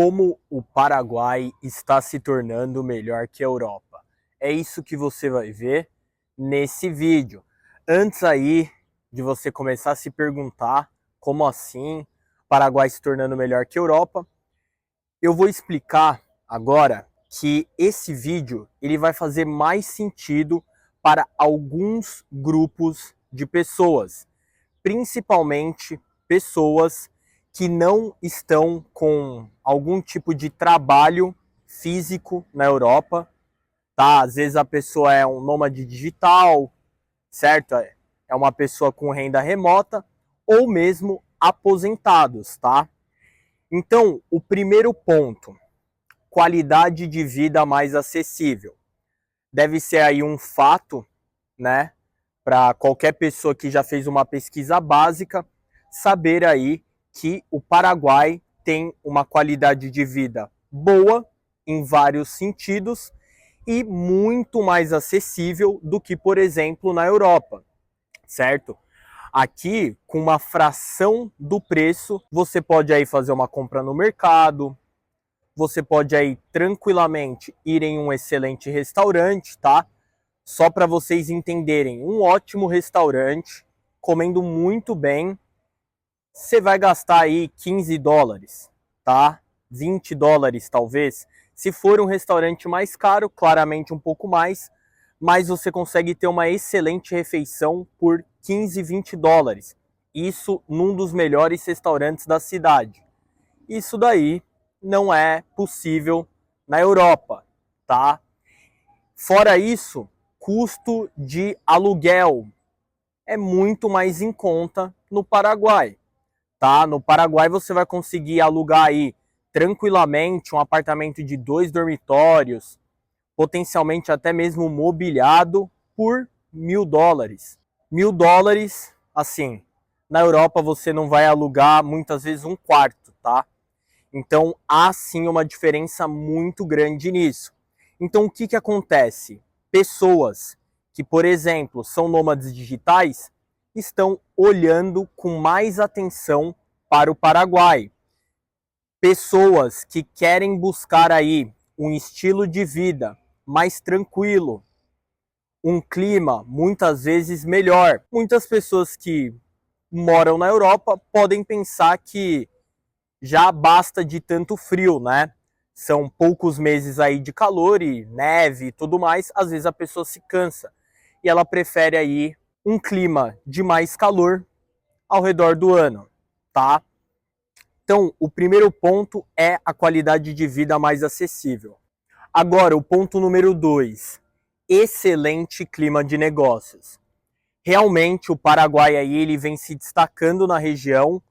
Como o Paraguai está se tornando melhor que a Europa. É isso que você vai ver nesse vídeo. Antes aí de você começar a se perguntar como assim o Paraguai se tornando melhor que a Europa, eu vou explicar agora que esse vídeo ele vai fazer mais sentido para alguns grupos de pessoas, principalmente pessoas que não estão com algum tipo de trabalho físico na Europa, tá? Às vezes a pessoa é um nômade digital, certo? É uma pessoa com renda remota ou mesmo aposentados, tá? Então, o primeiro ponto, qualidade de vida mais acessível. Deve ser aí um fato, né? Para qualquer pessoa que já fez uma pesquisa básica, saber aí que o Paraguai tem uma qualidade de vida boa em vários sentidos e muito mais acessível do que, por exemplo, na Europa, certo? Aqui, com uma fração do preço, você pode aí fazer uma compra no mercado, você pode aí tranquilamente ir em um excelente restaurante, tá? Só para vocês entenderem, um ótimo restaurante, comendo muito bem, você vai gastar aí 15 dólares, tá? 20 dólares talvez. Se for um restaurante mais caro, claramente um pouco mais, mas você consegue ter uma excelente refeição por 15, 20 dólares. Isso num dos melhores restaurantes da cidade. Isso daí não é possível na Europa, tá? Fora isso, custo de aluguel é muito mais em conta no Paraguai, tá? No Paraguai você vai conseguir alugar aí tranquilamente um apartamento de 2 dormitórios, potencialmente até mesmo mobiliado por 1.000 dólares. 1.000 dólares, assim, na Europa você não vai alugar muitas vezes um quarto, tá? Então há sim uma diferença muito grande nisso. Então o que acontece? Pessoas que, por exemplo, são nômades digitais, estão olhando com mais atenção para o Paraguai. Pessoas que querem buscar aí um estilo de vida mais tranquilo, um clima muitas vezes melhor. Muitas pessoas que moram na Europa podem pensar que já basta de tanto frio, né? São poucos meses aí de calor e neve e tudo mais, às vezes a pessoa se cansa e ela prefere aí um clima de mais calor ao redor do ano, tá? Então, o primeiro ponto é a qualidade de vida mais acessível. Agora, o ponto número 2, excelente clima de negócios. Realmente, o Paraguai aí, ele vem se destacando na região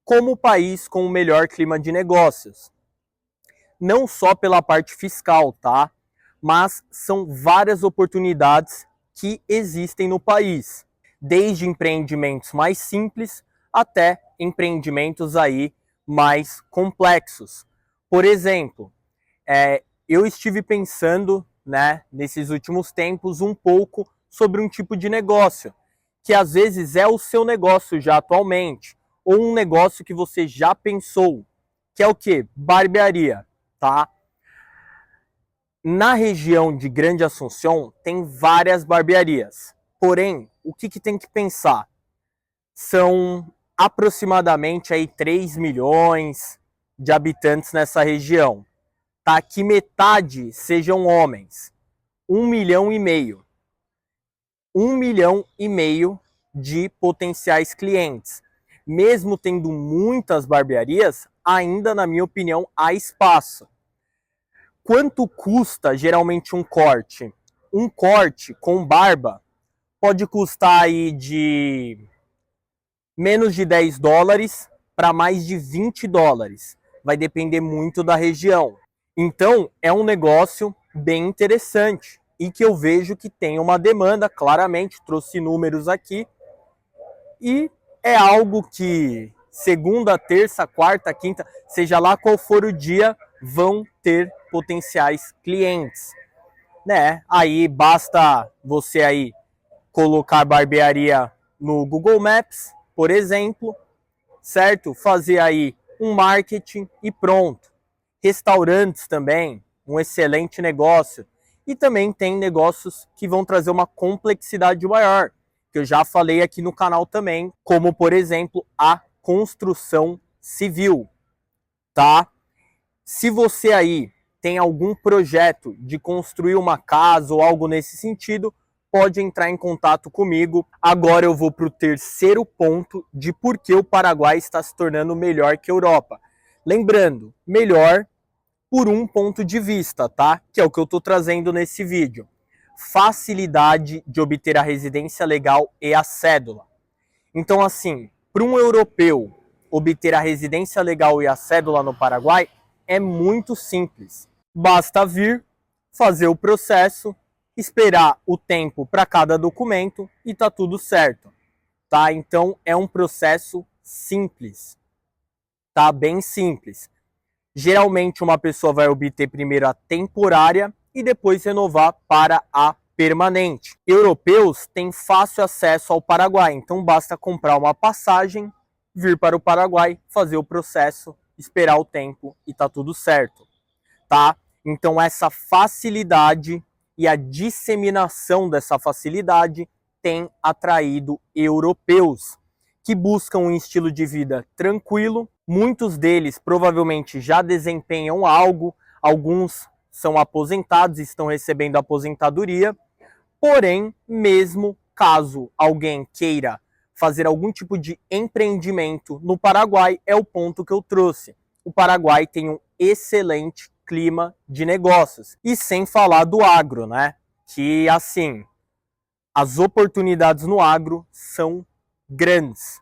como o país com o melhor clima de negócios. Não só pela parte fiscal, tá? Mas são várias oportunidades que existem no país. Desde empreendimentos mais simples até empreendimentos aí mais complexos. Por exemplo, eu estive pensando, né, nesses últimos tempos um pouco sobre um tipo de negócio, que às vezes é o seu negócio já atualmente, ou um negócio que você já pensou, que é o quê? Barbearia, tá? Na região de Grande Assunção tem várias barbearias, porém, o que tem que pensar? São aproximadamente aí 3 milhões de habitantes nessa região, tá? Que metade sejam homens, 1,5 milhão. 1,5 milhão de potenciais clientes. Mesmo tendo muitas barbearias, ainda, na minha opinião, há espaço. Quanto custa geralmente um corte? Um corte com barba pode custar aí de menos de 10 dólares para mais de 20 dólares. Vai depender muito da região. Então, é um negócio bem interessante e que eu vejo que tem uma demanda, claramente, trouxe números aqui, e é algo que segunda, terça, quarta, quinta, seja lá qual for o dia, vão ter potenciais clientes, né? Aí basta você aí colocar barbearia no Google Maps, por exemplo, certo? Fazer aí um marketing e pronto. restaurantes também, um excelente negócio. E também tem negócios que vão trazer uma complexidade maior, que eu já falei aqui no canal também, como por exemplo a construção civil, tá? Se você aí tem algum projeto de construir uma casa ou algo nesse sentido, pode entrar em contato comigo. Agora eu vou para o terceiro ponto de por que o Paraguai está se tornando melhor que a Europa. Lembrando, melhor por um ponto de vista, tá? Que é o que eu estou trazendo nesse vídeo. Facilidade de obter a residência legal e a cédula. Então, assim, para um europeu obter a residência legal e a cédula no Paraguai é muito simples. Basta vir, fazer o processo, esperar o tempo para cada documento e tá tudo certo, tá? Então é um processo simples, tá? Bem simples. Geralmente uma pessoa vai obter primeiro a temporária e depois renovar para a permanente. Europeus têm fácil acesso ao Paraguai, então basta comprar uma passagem, vir para o Paraguai, fazer o processo, esperar o tempo e tá tudo certo, tá? Então essa facilidade e a disseminação dessa facilidade tem atraído europeus que buscam um estilo de vida tranquilo. Muitos deles provavelmente já desempenham algo, alguns são aposentados e estão recebendo aposentadoria. Porém, mesmo caso alguém queira fazer algum tipo de empreendimento no Paraguai, é o ponto que eu trouxe. O Paraguai tem um excelente clima de negócios. E sem falar do agro, né? Que, assim, as oportunidades no agro são grandes,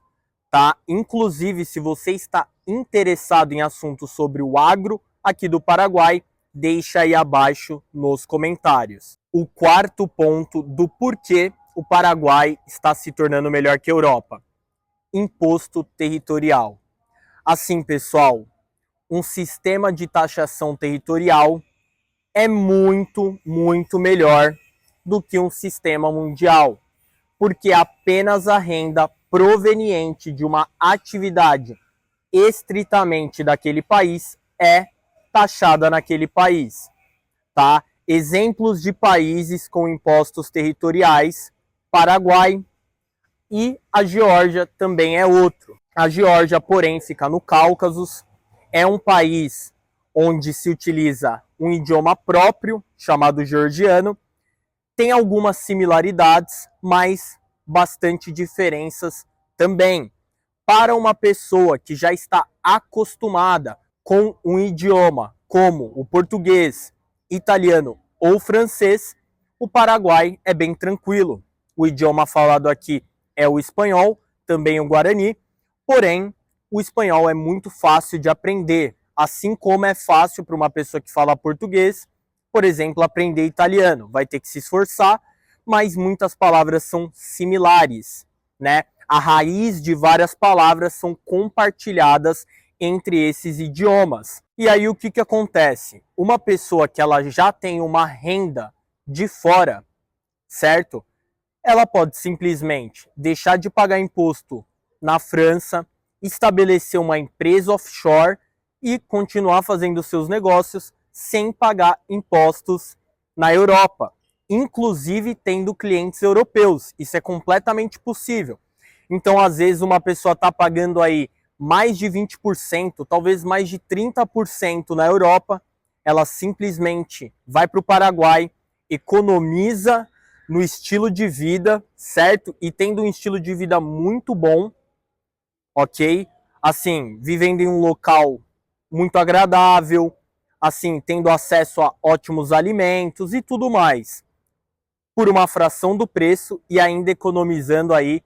tá? Inclusive, se você está interessado em assuntos sobre o agro aqui do Paraguai, deixa aí abaixo nos comentários. O quarto ponto do porquê o Paraguai está se tornando melhor que a Europa: imposto territorial. Assim, pessoal, um sistema de taxação territorial é muito melhor do que um sistema mundial, porque apenas a renda proveniente de uma atividade estritamente daquele país é taxada naquele país, tá? Exemplos de países com impostos territoriais: Paraguai, e a Geórgia também é outro. A Geórgia, porém, fica no Cáucaso, é um país onde se utiliza um idioma próprio, chamado georgiano. Tem algumas similaridades, mas bastante diferenças também. Para uma pessoa que já está acostumada com um idioma como o português, italiano ou francês, o Paraguai é bem tranquilo. O idioma falado aqui é o espanhol, também o guarani, porém o espanhol é muito fácil de aprender, assim como é fácil para uma pessoa que fala português, por exemplo, aprender italiano. Vai ter que se esforçar, mas muitas palavras são similares, né? A raiz de várias palavras são compartilhadas entre esses idiomas. E aí o que acontece? Uma pessoa que ela já tem uma renda de fora, certo? Ela pode simplesmente deixar de pagar imposto na França, estabelecer uma empresa offshore e continuar fazendo seus negócios sem pagar impostos na Europa, inclusive tendo clientes europeus. Isso é completamente possível. Então, às vezes, uma pessoa está pagando aí mais de 20%, talvez mais de 30% na Europa, ela simplesmente vai para o Paraguai, economiza no estilo de vida, certo? E tendo um estilo de vida muito bom, ok? Assim, vivendo em um local muito agradável, assim, tendo acesso a ótimos alimentos e tudo mais, por uma fração do preço e ainda economizando aí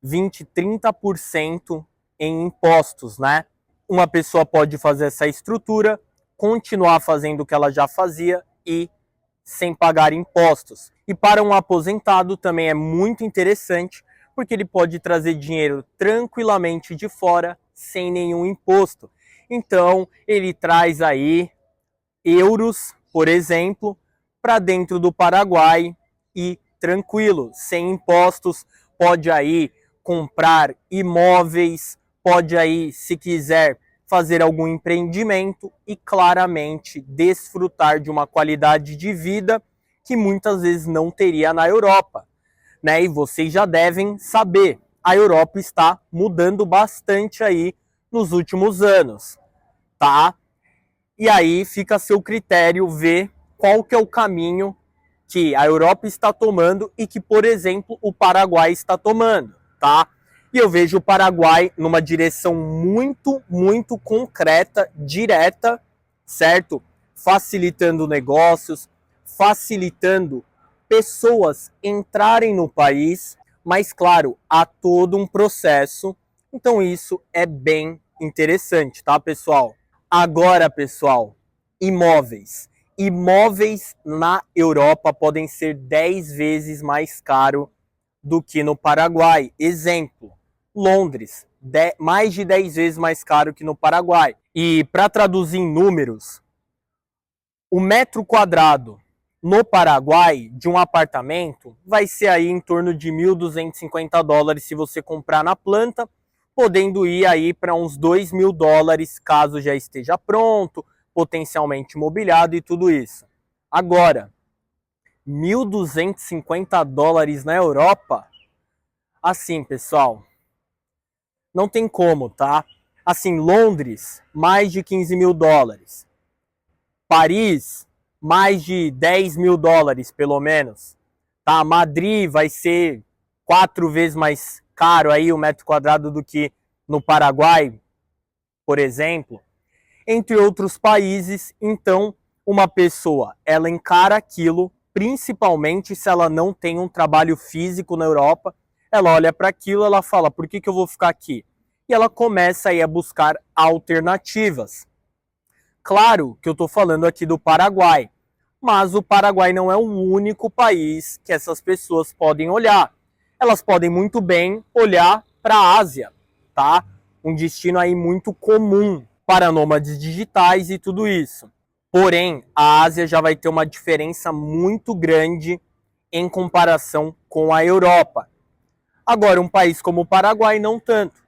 20, 30% em impostos, né? Uma pessoa pode fazer essa estrutura, continuar fazendo o que ela já fazia e sem pagar impostos. E para um aposentado também é muito interessante, porque ele pode trazer dinheiro tranquilamente de fora, sem nenhum imposto. Então, ele traz aí euros, por exemplo, para dentro do Paraguai e tranquilo, sem impostos, pode aí comprar imóveis, pode aí, se quiser, fazer algum empreendimento e claramente desfrutar de uma qualidade de vida que muitas vezes não teria na Europa, né? E vocês já devem saber, a Europa está mudando bastante aí nos últimos anos, tá? E aí fica a seu critério ver qual que é o caminho que a Europa está tomando e que, por exemplo, o Paraguai está tomando, tá? E eu vejo o Paraguai numa direção muito concreta, direta, certo? Facilitando negócios, facilitando pessoas entrarem no país, mas claro, há todo um processo. Então isso é bem interessante, tá, pessoal? Agora, pessoal, imóveis. Imóveis na Europa podem ser 10 vezes mais caro do que no Paraguai. Exemplo, Londres, mais de 10 vezes mais caro que no Paraguai. E para traduzir em números, o metro quadrado no Paraguai de um apartamento vai ser aí em torno de $1.250 se você comprar na planta, podendo ir aí para uns $2.000 caso já esteja pronto, potencialmente mobiliado e tudo isso. Agora, $1.250 na Europa, assim, pessoal, não tem como, tá? Assim, Londres, mais de $15.000. Paris, mais de $10.000, pelo menos. Tá? Madrid vai ser 4 vezes mais caro aí o metro quadrado do que no Paraguai, por exemplo. Entre outros países, então, uma pessoa, ela encara aquilo, principalmente se ela não tem um trabalho físico na Europa, ela olha para aquilo, ela fala, por que eu vou ficar aqui? E ela começa aí a buscar alternativas. Claro que eu estou falando aqui do Paraguai, mas o Paraguai não é o único país que essas pessoas podem olhar. Elas podem muito bem olhar para a Ásia, tá? Um destino aí muito comum para nômades digitais e tudo isso. Porém, a Ásia já vai ter uma diferença muito grande em comparação com a Europa. Agora, um país como o Paraguai, não tanto,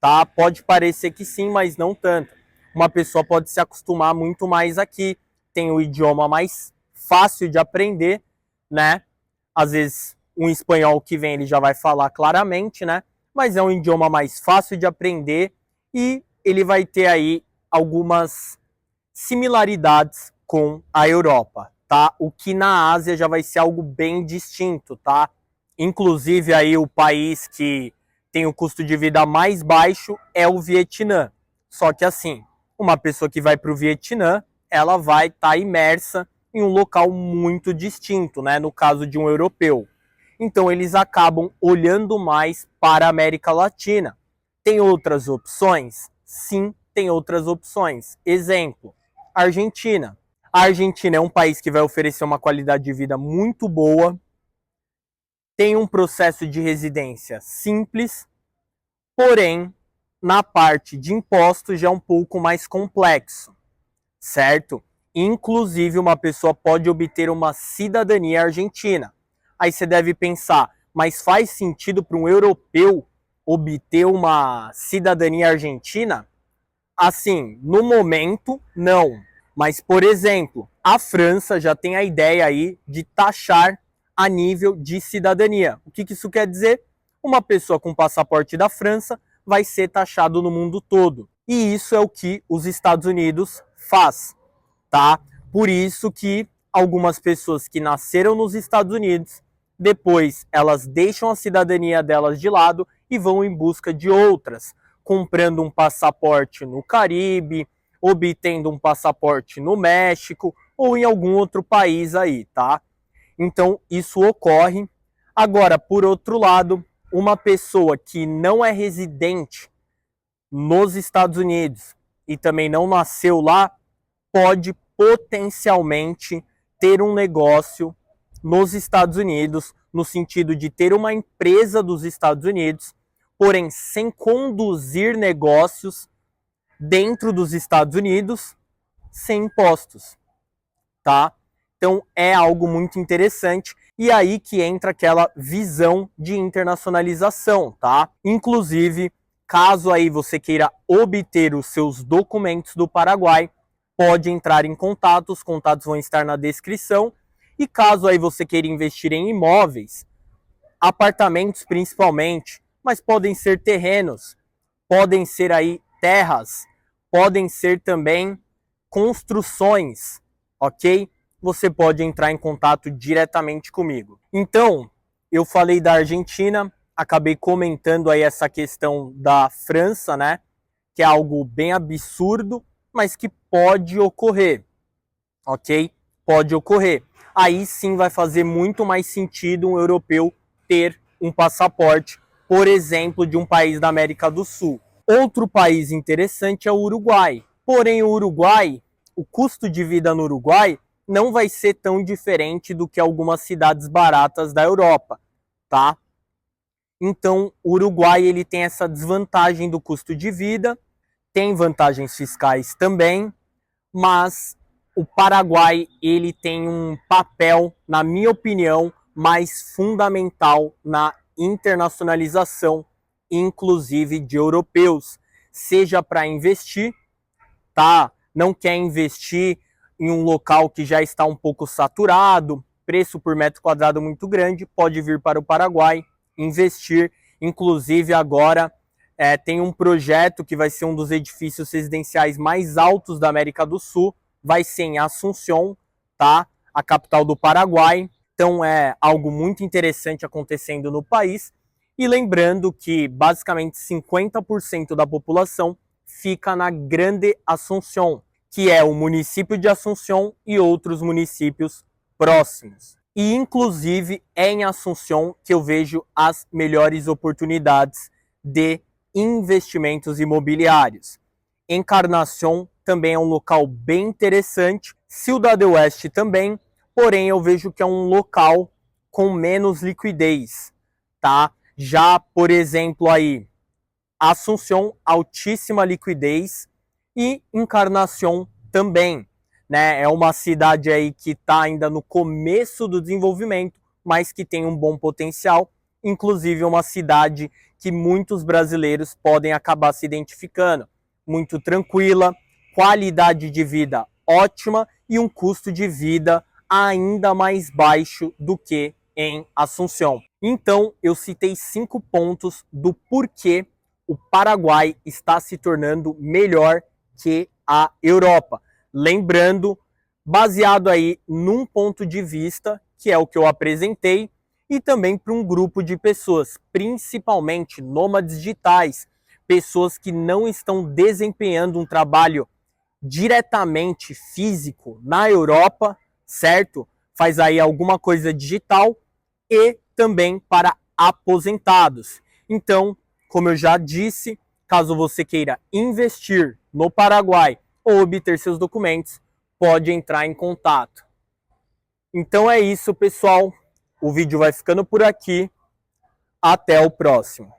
tá? Pode parecer que sim, mas não tanto. Uma pessoa pode se acostumar muito mais aqui, tem o idioma mais fácil de aprender, né? Às vezes, um espanhol que vem, ele já vai falar claramente, né? Mas é um idioma mais fácil de aprender e ele vai ter aí algumas similaridades com a Europa, tá? O que na Ásia já vai ser algo bem distinto, tá? Inclusive aí o país que tem o custo de vida mais baixo é o Vietnã. Só que assim, uma pessoa que vai para o Vietnã, ela vai estar imersa em um local muito distinto, né? No caso de um europeu. Então eles acabam olhando mais para a América Latina. Tem outras opções? Sim, tem outras opções. Exemplo, Argentina. A Argentina é um país que vai oferecer uma qualidade de vida muito boa, tem um processo de residência simples, porém, na parte de impostos já é um pouco mais complexo, certo? Inclusive, uma pessoa pode obter uma cidadania argentina. Aí você deve pensar, mas faz sentido para um europeu obter uma cidadania argentina? Assim, no momento, não. Mas, por exemplo, a França já tem a ideia aí de taxar a nível de cidadania. O que isso quer dizer? Uma pessoa com passaporte da França vai ser taxado no mundo todo. E isso é o que os Estados Unidos faz, tá? Por isso que algumas pessoas que nasceram nos Estados Unidos, depois elas deixam a cidadania delas de lado e vão em busca de outras, comprando um passaporte no Caribe, obtendo um passaporte no México ou em algum outro país aí, tá? Então, isso ocorre. Agora, por outro lado, uma pessoa que não é residente nos Estados Unidos e também não nasceu lá, pode potencialmente ter um negócio nos Estados Unidos, no sentido de ter uma empresa dos Estados Unidos, porém sem conduzir negócios dentro dos Estados Unidos, sem impostos, tá? Então é algo muito interessante e aí que entra aquela visão de internacionalização, tá? Inclusive, caso aí você queira obter os seus documentos do Paraguai, pode entrar em contato, os contatos vão estar na descrição. E caso aí você queira investir em imóveis, apartamentos principalmente, mas podem ser terrenos, podem ser aí terras, podem ser também construções, ok? Você pode entrar em contato diretamente comigo. Então, eu falei da Argentina, acabei comentando aí essa questão da França, né? Que é algo bem absurdo, mas que pode ocorrer, ok? Pode ocorrer. Aí sim vai fazer muito mais sentido um europeu ter um passaporte, por exemplo, de um país da América do Sul. Outro país interessante é o Uruguai. Porém, o Uruguai, o custo de vida no Uruguai não vai ser tão diferente do que algumas cidades baratas da Europa, tá? Então, o Uruguai ele tem essa desvantagem do custo de vida, tem vantagens fiscais também, mas o Paraguai ele tem um papel, na minha opinião, mais fundamental na internacionalização, inclusive de europeus, seja para investir, tá? Não quer investir em um local que já está um pouco saturado, preço por metro quadrado muito grande, pode vir para o Paraguai, investir. Inclusive agora tem um projeto que vai ser um dos edifícios residenciais mais altos da América do Sul, vai ser em Asunción, tá? A capital do Paraguai. Então é algo muito interessante acontecendo no país. E lembrando que basicamente 50% da população fica na Grande Asunción, que é o município de Asunción e outros municípios próximos. E inclusive é em Asunción que eu vejo as melhores oportunidades de investimentos imobiliários. Encarnación também é um local bem interessante, Ciudad del Oeste também, porém eu vejo que é um local com menos liquidez, tá? Já, por exemplo, aí, Asunción, altíssima liquidez, e Encarnación também, né? É uma cidade aí que está ainda no começo do desenvolvimento, mas que tem um bom potencial, inclusive uma cidade que muitos brasileiros podem acabar se identificando. Muito tranquila, qualidade de vida ótima e um custo de vida ainda mais baixo do que em Asunción. Então, eu citei 5 pontos do porquê o Paraguai está se tornando melhor que a Europa. Lembrando, baseado aí num ponto de vista, que é o que eu apresentei, e também para um grupo de pessoas, principalmente nômades digitais, pessoas que não estão desempenhando um trabalho diretamente físico na Europa, certo? Faz aí alguma coisa digital, e também para aposentados. Então, como eu já disse, caso você queira investir no Paraguai ou obter seus documentos, pode entrar em contato. Então é isso, pessoal. O vídeo vai ficando por aqui. Até o próximo.